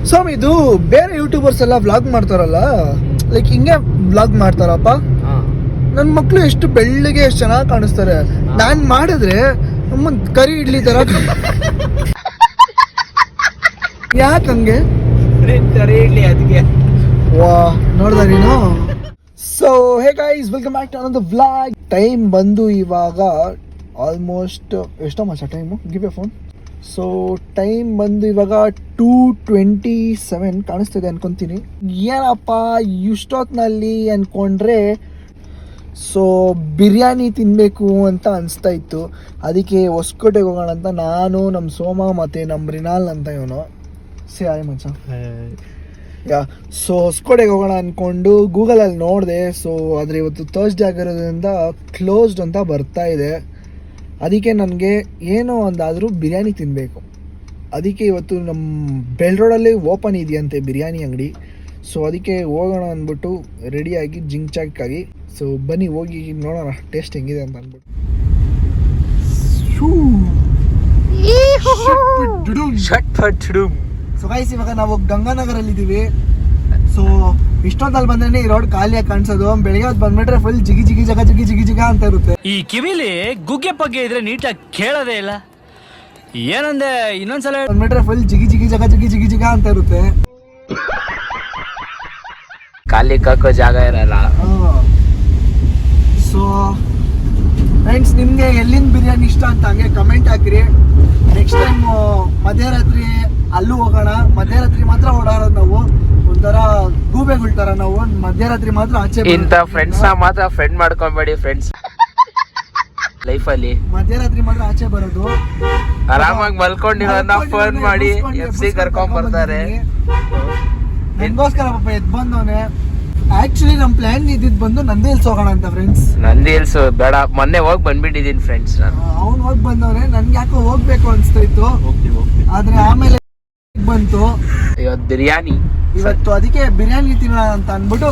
ಸ್ವಾಮಿ ಇದು ಬೇರೆ ಯೂಟ್ಯೂಬರ್ಸ್ ಎಲ್ಲ ವ್ಲಾಗ್ ಮಾಡ್ತಾರಲ್ಲ, ಲೈಕ್ ಹಿಂಗೆ ವ್ಲಾಗ್ ಮಾಡ್ತಾರಪ್ಪ. ನನ್ನ ಮಕ್ಳು ಎಷ್ಟು ಬೆಳ್ಳಗೆ ಎಷ್ಟು ಚೆನ್ನಾಗಿ ಕಾಣಿಸ್ತಾರೆ. ನಾನ್ ಮಾಡಿದ್ರೆ ಕರಿ ಇಡ್ಲಿ ತರ. ಯಾಕಂಗೆ ಕರಿ ಇಡ್ಲಿ ಅದಕ್ಕೆ. ವಾ ನೋಡ್ದ ನೀನು. So hey guys, welcome back to another vlog. Time ಬಂದು ಇವಾಗ ಆಲ್ಮೋಸ್ಟ್ ಎಷ್ಟೋ ಮಚ್ಚ time, give a phone. So time ಬಂದು ಇವಾಗ 2:27 ಕಾಣಿಸ್ತಿದೆ ಅನ್ಕೊಂತೀನಿ. ಏನಪ್ಪ ಇಷ್ಟೊತ್ತಿನಲ್ಲಿ ಅನ್ಕೊಂಡ್ರೆ, ಸೊ ಬಿರಿಯಾನಿ ತಿನ್ನಬೇಕು ಅಂತ ಅನಿಸ್ತಾ ಇತ್ತು. ಅದಕ್ಕೆ ಹೊಸಕೋಟೆಗೆ ಹೋಗೋಣ ಅಂತ ನಾನು, ನಮ್ಮ ಸೋಮ ಮತ್ತು ನಮ್ಮ ರಿನಾಲ್ ಅಂತ ಇವನು ಆಯ್ ಮಚ್ಚ. ಯಾ ಸೊ ಹೊಸಕೋಟೆಗೆ ಹೋಗೋಣ ಅಂದ್ಕೊಂಡು ಗೂಗಲಲ್ಲಿ ನೋಡಿದೆ. ಸೊ ಆದರೆ ಇವತ್ತು ಥರ್ಸ್ಡೇ ಆಗಿರೋದ್ರಿಂದ ಕ್ಲೋಸ್ಡ್ ಅಂತ ಬರ್ತಾ ಇದೆ. ಅದಕ್ಕೆ ನನಗೆ ಏನೋ ಒಂದಾದರೂ ಬಿರಿಯಾನಿ ತಿನ್ನಬೇಕು. ಅದಕ್ಕೆ ಇವತ್ತು ನಮ್ಮ ಬೆಲ್ ರೋಡಲ್ಲಿ ಓಪನ್ ಇದೆಯಂತೆ ಬಿರಿಯಾನಿ ಅಂಗಡಿ. ಸೊ ಅದಕ್ಕೆ ಹೋಗೋಣ ಅಂದ್ಬಿಟ್ಟು ರೆಡಿಯಾಗಿ ಜಿಂಕ್ ಚಾಕಾಗಿ. ಸೊ ಬನ್ನಿ ಹೋಗಿ ನೋಡೋಣ ಟೇಸ್ಟ್ ಹೆಂಗಿದೆ ಅಂತ ಅಂದ್ಬಿಟ್ಟು. ಸೊ ಗೈಸ್, ಇವಾಗ ನಾವು ಗಂಗಾನಗರಲ್ಲಿ ಇದ್ದೀವಿ. ಸೊ ಇಷ್ಟೊತ್ತಲ್ಲಿ ಬಂದ್ರೆ ಈ ರೋಡ್ ಖಾಲಿಯಾಗಿ ಕಾಣಿಸೋದು. ಬೆಳಿಗ್ಗೆ ಹೊತ್ತು ಬಂದ್ಬಿಟ್ರೆ ಫುಲ್ ಜಿಗಿ ಜಿಗಿ ಜಗ ಜಿಗಿ ಜಿಗಿ ಜಿಗ ಅಂತ ಇರುತ್ತೆ. ಈ ಕಿವಿಲಿ ಗುಗ್ಗೆ ಪಗ್ಗೆ ಇದ್ರೆ ನೀಟಾಗಿ ಕೇಳೋದೇ ಇಲ್ಲ. ಏನಂದೆ ಇನ್ನೊಂದ್ಸಲ ಬಂದ್ಬಿಟ್ರೆ ಫುಲ್ ಜಿಗಿ ಜಿಗಿ ಜಗ ಜಿಗಿ ಜಿಗಿ ಜಿಗ ಅಂತ ಇರುತ್ತೆ. ಖಾಲಿ ಕಕ್ಕೋ ಜಾಗ ಇರಲ್ಲ. ಸೊ ಫ್ರೆಂಡ್ಸ್, ನಿಮ್ಗೆ ಎಲ್ಲಿನ ಬಿರಿಯಾನಿ ಇಷ್ಟ ಅಂತ ಹಂಗೆ ಕಮೆಂಟ್ ಹಾಕಿರಿ. ನೆಕ್ಸ್ಟ್ ಟೈಮ್ ಮಧ್ಯರಾತ್ರಿ ಅಲ್ಲೂ ಹೋಗೋಣ. ಮಧ್ಯರಾತ್ರಿ ಮಾತ್ರ ಓಡಾಡೋದು ನಾವು, ಒಂಥರ ಗೂಬೆಗಳ್ತಾರ ನಾವು. ಮಧ್ಯರಾತ್ರಿ ಮಾತ್ರ ಆಚೆ ಇಂಥ ಫ್ರೆಂಡ್ಸ್ ಮಾತ್ರ ಫ್ರೆಂಡ್ ಮಾಡ್ಕೊಂಬೇಡಿ ಫ್ರೆಂಡ್ಸ್. ಲೈಫಲ್ಲಿ ಮಧ್ಯರಾತ್ರಿ ಮಾತ್ರ ಆಚೆ ಬರೋದು. ಆರಾಮಾಗಿ ಮಲ್ಕೊಂಡಿರೋನ್ನ ಫೋನ್ ಮಾಡಿ FC ಕರ್ಕೊಂಡ್ ಬರ್ತಾರೆ. ನನಗೋಸ್ಕರ ಪಾಪ ಎದ್ ಬಂದವನೆ. ಆಕ್ಚುಲಿ ನಮ್ ಪ್ಲಾನ್ ಇದ್ದಿದ್ದು ಬಂದು ನಂದಿ ಹಿಲ್ಸ್ ಹೋಗೋಣ ಅಂತ ಫ್ರೆಂಡ್ಸ್. ನಂದಿ ಹಿಲ್ಸ್ ಬೇಡ, ಮೊನ್ನೆ ಹೋಗಿ ಬಂದ್ಬಿಟ್ಟಿದೀನಿ ಫ್ರೆಂಡ್ಸ್. ಅವ್ನು ಹೋಗಿ ಬಂದವನೆ, ನನ್ಗೆ ಯಾಕೋ ಹೋಗ್ಬೇಕು ಅನ್ಸ್ತಾ ಇತ್ತು. ಆದ್ರೆ ಆಮೇಲೆ ಬಂತು ಇವತ್ತು ಬಿರಿಯಾನಿ. ಇವತ್ತು ಅದಕ್ಕೆ ಬಿರಿಯಾನಿ ತಿನ್ನೋಣ ಅಂತ ಅನ್ಬಿಟ್ಟು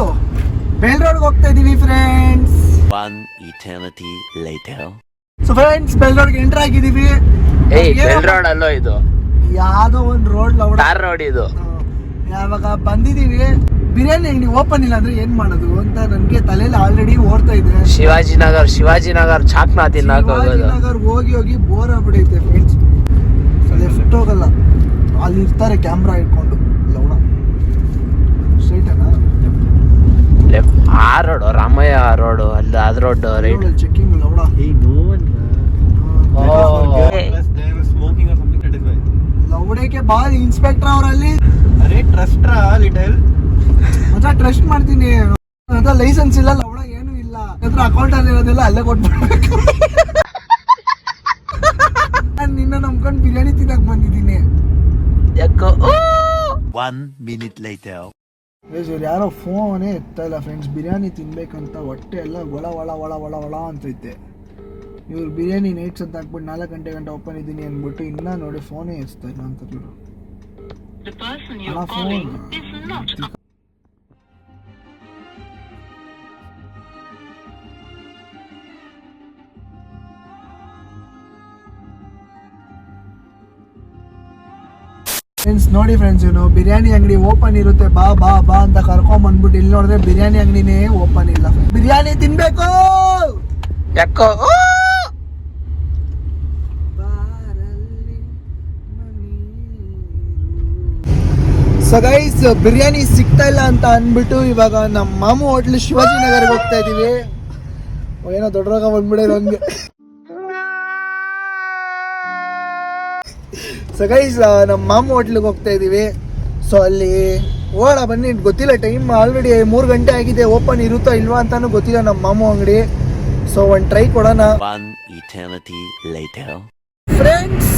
ಬೇಲ್ ರೋಡ್ಗೆ ಹೋಗ್ತಾ ಇದೀವಿ ಫ್ರೆಂಡ್ಸ್. ಸೊ ಫ್ರೆಂಡ್ಸ್, ಬೇಲ್ ರೋಡ್ಗೆ ಎಂಟರ್ ಆಗಿದೀವಿ. ಬೇಲ್ ರೋಡ್ ಅಲ್ಲೋ ಇದು, ಯಾವ್ದೋ ಒಂದ್ ರೋಡ್ ಟಾರ್ ರೋಡ್ ಇದು. ಯಾವಾಗ ಬಂದಿದೀವಿ, ಬಿರಿಯಾನಿ ಅಂಗಡಿ ಓಪನ್ ಇಲ್ಲ ಅಂದ್ರೆ ಏನ್ ಮಾಡೋದು ಅಂತ ನನ್ಗೆ ತಲೆಯಲ್ಲಿ ಆಲ್ರೆಡಿ ಓಡ್ತಾ ಇದೆ. ಶಿವಾಜಿನಗರ್ ಚಾಕ್ನಾ ತಿನ್ನಕ್ ಹೋಗೋದು. ಶಿವಾಜಿನಗರ್ ಹೋಗಿ ಹೋಗಿ ಬೋರ್ ಆಗ್ಬಿಡೈತೆ ಫ್ರೆಂಡ್ಸ್. ಲೆಫ್ಟ್ ಹೋಗಲ್ಲ, ಅಲ್ಲಿ ಇರ್ತಾರೆ ಕ್ಯಾಮ್ರಾ ಇಟ್ಕೊಂಡು. ಲೌಡ ಸ್ಟ್ರೈಟ್ ಆ ರೋಡ್ ರಾಮಯ್ಯ ರೋಡ್ ಅಲ್ಲ, ಅದ್ ರೋಡ್ ರೈಟ್. ಚೆಕಿಂಗ್ ಲೌಡ. ಲೌಡಕ್ಕೆ ಬಾ ಇನ್ಸ್ಪೆಕ್ಟರ್ ಅವರಲ್ಲಿ. ಅರೆ ಟ್ರಸ್ಟ್ ಮತ್ತೆ ಟ್ರಸ್ಟ್ ಮಾಡ್ತೀನಿ. ಅದ ಲೈಸೆನ್ಸ್ ಇಲ್ಲ, ಲೌಡ ಏನು ಇಲ್ಲ. ಹತ್ರ ಅಕೌಂಟ್ ಅಲ್ಲಿ ಇರೋದೆಲ್ಲ ಅಲ್ಲೇ ಕೊಟ್ಬಿಡ್ಬೇಕು. ನಾನು ನಿನ್ನ ನಂಬ್ಕೊಂಡು ಬಿರಿಯಾನಿ ತಿನ್ನಕ್ ಬಂದಿದ್ದೀನಿ. ಯಾರೋ ಫೋನೇ ಎತ್ತಾ ಇಲ್ಲ ಫ್ರೆಂಡ್ಸ್. ಬಿರಿಯಾನಿ ತಿನ್ಬೇಕಂತ ಹೊಟ್ಟೆ ಎಲ್ಲ ಒಳ ಒಳ ಒಳ ಒಳ ಒಳ ಅಂತೈತೆ. ಇವ್ರು ಬಿರಿಯಾನಿ ನೈಟ್ಸ್ ಅಂತ ಹಾಕ್ಬಿಟ್ಟು 4 ಗಂಟೆ ಓಪನ್ ಇದ್ದೀನಿ ಅಂದ್ಬಿಟ್ಟು ಇನ್ನ ನೋಡಿ ಫೋನೇ ಎತ್ತಾ ಇಲ್ಲ ಅಂತ. ಫ್ರೆಂಡ್ಸ್ ನೋಡಿ ಫ್ರೆಂಡ್ಸ್, ಇವನು ಬಿರಿಯಾನಿ ಅಂಗಡಿ ಓಪನ್ ಇರುತ್ತೆ, ಬಾ ಬಾ ಬಾ ಅಂತ ಕರ್ಕೊಂಡ್ ಬಂದ್ಬಿಟ್ಟು ಇಲ್ಲಿ ನೋಡಿದ್ರೆ ಬಿರಿಯಾನಿ ಅಂಗಡಿನೇ ಓಪನ್ ಇಲ್ಲ. ಬಿರಿಯಾನಿ ತಿನ್ಬೇಕು ಯಾಕೋ. ಸೊ ಗೈಸ್, ಬಿರಿಯಾನಿ ಸಿಗ್ತಾ ಇಲ್ಲ ಅಂತ ಅಂದ್ಬಿಟ್ಟು ಇವಾಗ ನಮ್ಮ ಮಾಮು ಹೋಟ್ಲು ಶಿವಾಜಿನಗರ್ಗೆ ಹೋಗ್ತಾ ಇದೀವಿ. ಏನೋ ದೊಡ್ಡ ರೋಗ ಬಂದ್ಬಿಡೋದು ಹಂಗೆ. ಸೊ ಗೈಸ್, ನಮ್ಮ ಮಾಮು ಹೋಟ್ಲಿಗೆ ಹೋಗ್ತಾ ಇದೀವಿ. ಸೊ ಅಲ್ಲಿ ಹೋಗೋಣ ಬನ್ನಿ. ಗೊತ್ತಿಲ್ಲ, ಟೈಮ್ ಆಲ್ರೆಡಿ 3 ಗಂಟೆ ಆಗಿದೆ. ಓಪನ್ ಇರುತ್ತಾ ಇಲ್ವಾ ಅಂತಾನು ಗೊತ್ತಿಲ್ಲ ನಮ್ಮ ಮಾಮು ಅಂಗಡಿ. ಸೊ ಒಂದು ಟ್ರೈ ಕೊಡೋಣ ಫ್ರೆಂಡ್ಸ್.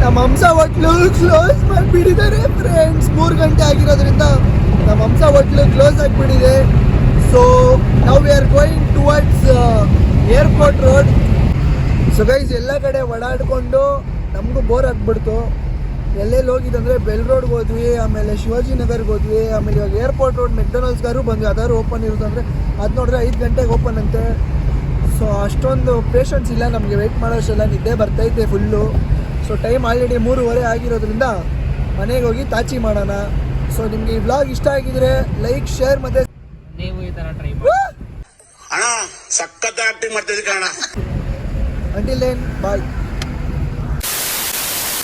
ನಮ್ಮ ಹಂಸ ಹೋಟ್ಲು ಕ್ಲೋಸ್ ಮಾಡಿಬಿಟ್ಟಿದ್ದಾರೆ ಫ್ರೆಂಡ್ಸ್. 3 ಗಂಟೆ ಆಗಿರೋದ್ರಿಂದ ನಮ್ಮ ಹಂಸ ಹೋಟ್ಲು ಕ್ಲೋಸ್ ಆಗಿಬಿಟ್ಟಿದೆ. ಸೊ ನಾವು we are going towards airport road. So guys, ಎಲ್ಲ ಕಡೆ ಓಡಾಡಿಕೊಂಡು ನಮಗೂ ಬೋರ್ ಆಗ್ಬಿಡ್ತು. ಎಲ್ಲೆಲ್ಲಿ ಹೋಗಿದ್ದಂದರೆ ಬೆಲ್ ರೋಡ್ಗೆ ಹೋದ್ವಿ, ಆಮೇಲೆ ಶಿವಾಜಿನಗರ್ಗೆ ಹೋದ್ವಿ, ಆಮೇಲೆ ಇವಾಗ ಏರ್ಪೋರ್ಟ್ ರೋಡ್ ಮೆಕ್ಡೊನಾಲ್ಡ್ಸ್ಗಾರು ಬಂದ್ವಿ. ಅದಾದ್ರು ಓಪನ್ ಇರುತ್ತಂದರೆ ಅದು ನೋಡಿದ್ರೆ 5 ಗಂಟೆಗೆ ಓಪನ್ ಅಂತೆ. ಸೊ ಅಷ್ಟೊಂದು ಪೇಷನ್ಸ್ ಇಲ್ಲ ನಮಗೆ ವೆಯ್ಟ್ ಮಾಡೋಷ್ಟೆಲ್ಲ. ನಿದ್ದೆ ಬರ್ತೈತೆ ಫುಲ್ಲು. ಸೊ ಟೈಮ್ ಆಲ್ರೆಡಿ 3:30 ಆಗಿರೋದ್ರಿಂದ ಮನೆಗೆ ಹೋಗಿ ತಾಚಿ ಮಾಡೋಣ. ಸೊ ನಿಮ್ಗೆ ಈ ವ್ಲಾಗ್ ಇಷ್ಟ ಆಗಿದ್ರೆ ಲೈಕ್, ಶೇರ್ ಮತ್ತೆ ನೀವು ಈ ತರ ಟ್ರೈ ಮಾಡಿ ಅಣ್ಣ ಸಖತ್ ಆಕ್ಟಿಂಗ್ ಮಾಡ್ತಿದ್ದೆ ಕಣ. ಅಂಟಿಲ್ ದೆನ್ ಬಾಯ್.